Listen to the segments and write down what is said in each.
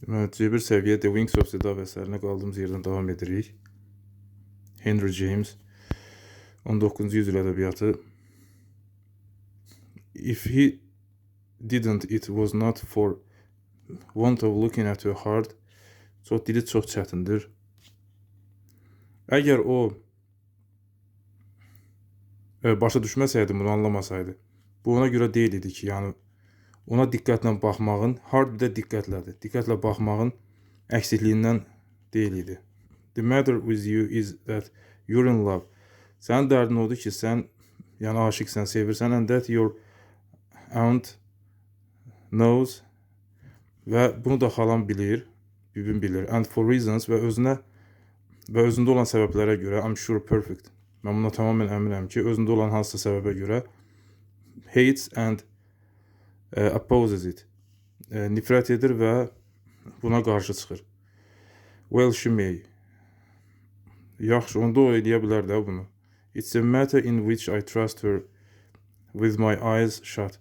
C1 səviyyə The Wings of the Dove əsərinə qaldığımız yerdən davam edirik. Henry James 19-cu yüzyıl ədəbiyyatı. If he didn't, it was not for want of looking at her hard. Dili çox çətindir. Əgər o başa düşməsəydi, bunu anlamasaydı, bu ona görə deyil idi ki, yəni ona diqqətlə baxmağın, hard bir də diqqətlədir. Diqqətlə baxmağın əksikliyindən deyil idi. The matter with you is that you're in love. Sənin dərdin odur ki, sən yəni aşıqsən, sevirsən, and that your aunt knows, və bunu da xalam bilir, bibim bilir, and for reasons, və özündə olan səbəblərə görə, I'm sure perfect. Mən buna tamamən əminəm ki, özündə olan hansısa səbəbə görə hates and opposes it. Nifrət edir və buna qarşı çıxır. Well, she may. Yaxşı, onda o eləyə bilər də bunu. It's a matter in which I trust her with my eyes shut.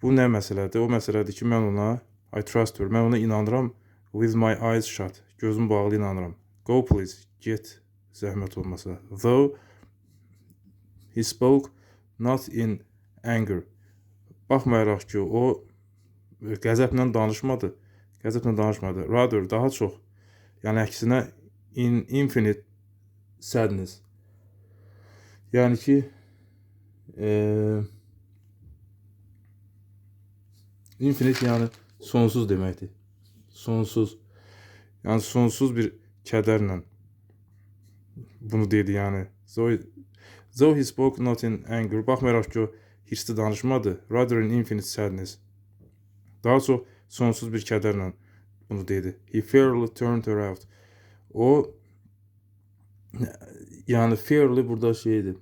Bu nə məsələdir? O məsələdir ki, mən ona, I trust her, mən ona inanıram with my eyes shut. Gözüm bağlı inanıram. Go please, get, zəhmət olmasa. Though he spoke not in anger. Baxmayaraq ki, o qəzəblə danışmadı. Rather, daha çox, yəni əksinə in infinite sadness. Yəni ki, infinite yəni sonsuz deməkdir. Sonsuz. Yəni sonsuz bir kədərlə bunu dedi, yəni. Though he spoke not in anger. Baxmayaraq ki, o hirsli danışmadı. Rather in infinite sadness. Daha çox sonsuz bir kədərlə bunu dedi. He fairly turned her out. O yəni fairly burada şeydir.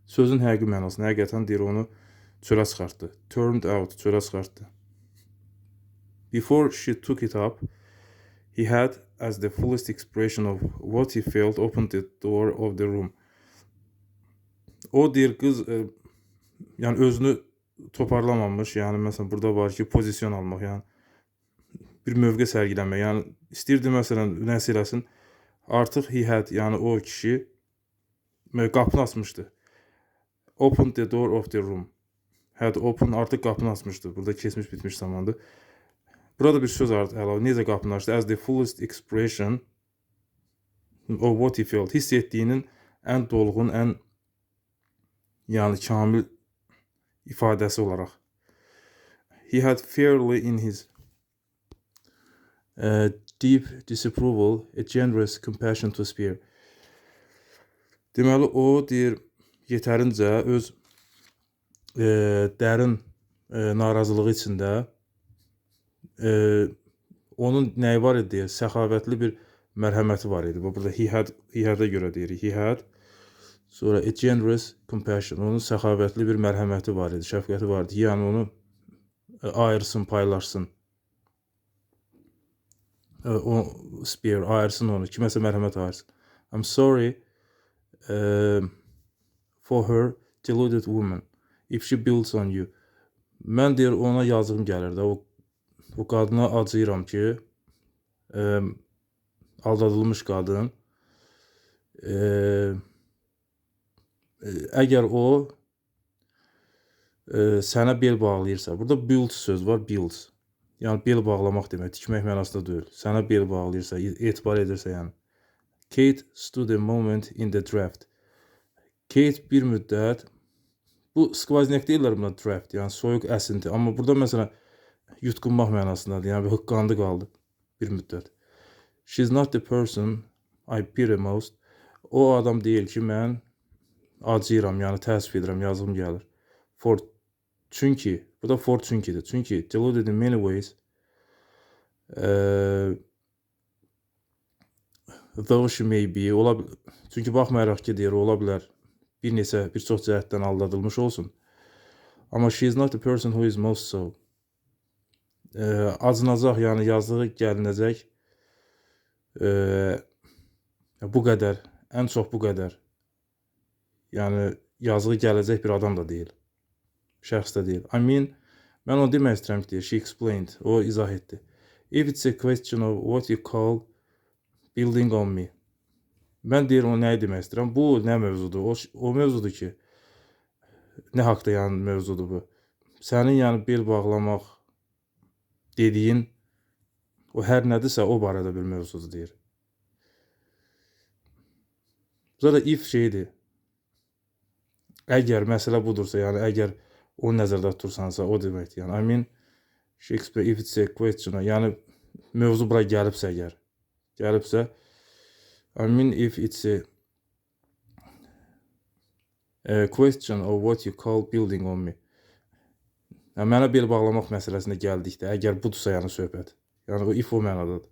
Sözün həqiqi mənasını, həqiqətən deyir, onu çölə çıxartdı. Turned out, çölə çıxartdı. Before she took it up, he had, as the fullest expression of what he felt, opened the door of the room. O deyir, qız yəni özünü toparlamamış, yəni məsələn burada var ki, pozisyon almaq, yəni bir mövqe sərgilənmək, yəni istəyirdi məsələn nəsə eləsin, artıq he had, yəni o kişi qapını açmışdı. Opened the door of the room. Had open, artıq qapını açmışdı. Burada keçmiş bitmiş zamandır. Burada bir söz əlavə, necə qapını açdı? As the fullest expression of what he felt. Hiss etdiyinin ən dolğun, ən yəni kamil ifadəsi olaraq. He had fairly in his deep disapproval a generous compassion to spare. Deməli, o deyir, yetərincə öz dərin narazılığı içində onun nəyi var idi deyə, səxavətli bir mərhəməti var idi. Burada he had-a görə deyirik. He had, sonra a generous compassion, onun səxavətli bir mərhəməti var idi, şəfqəti var idi. Yəni onu ayırsın, paylaşsın. O spare, ayırsın onu, kiməsə mərhəmət ayırsın. I'm sorry for her deluded woman if she builds on you. Mən deyir, ona yazığım gəlir də, o qadına acıyıram ki, aldadılmış qadın, əgər o sənə bel bağlayırsa, burada build söz var, builds. Yəni bel bağlamaq demək, tikmək mənasında deyil. Sənə bel bağlayırsa, etibar edirsə yəni. Kate stood a moment in the draft. Kate bir müddət, bu skvaznek deyirlər buna draft, yəni soyuq əsinti. Amma burada məsələn yutqunmaq mənasındadır, yəni hıqqandı qaldı bir müddət. She's not the person I pity most. O adam deyil ki, mən acıyıram, yəni təəssüf edirəm, yazığım gəlir. Çünki, burada for çünkidir. Çünki deluded in many ways, though she may be, çünki baxmayaraq ki, deyir, ola bilər, bir çox cəhətdən aldadılmış olsun. Amma she is not the person who is most so. Acınacaq, yəni yazığı gəlinəcək, bu qədər, ən çox bu qədər. Yəni yazığı gələcək bir adam da deyil. Şəxs də deyil. I mean, mən onu demək istəyirəm ki, she explained, o izah etdi. If it's a question of what you call building on me. Mən deyir o nəyi demək istəyirəm? Bu nə mövzudur? O mövzudur ki, nə haqda yəni mövzudur bu? Sənin yəni bel bağlamaq dediyin o hər nədirsə o barədə bir mövzudur deyir. Burada if şeydir. Əgər məsələ budursa, yəni əgər o nəzərdə tutursansa, o deməkdir. Yəni I mean Shakespeare if it's a question, yəni mövzu bura gəlibsə əgər, I mean if it's a question of what you call building on me. Yəni mənə bel bağlamaq məsələsində gəldikdə, əgər budursa yəni söhbət. Yəni o if o mənadadır.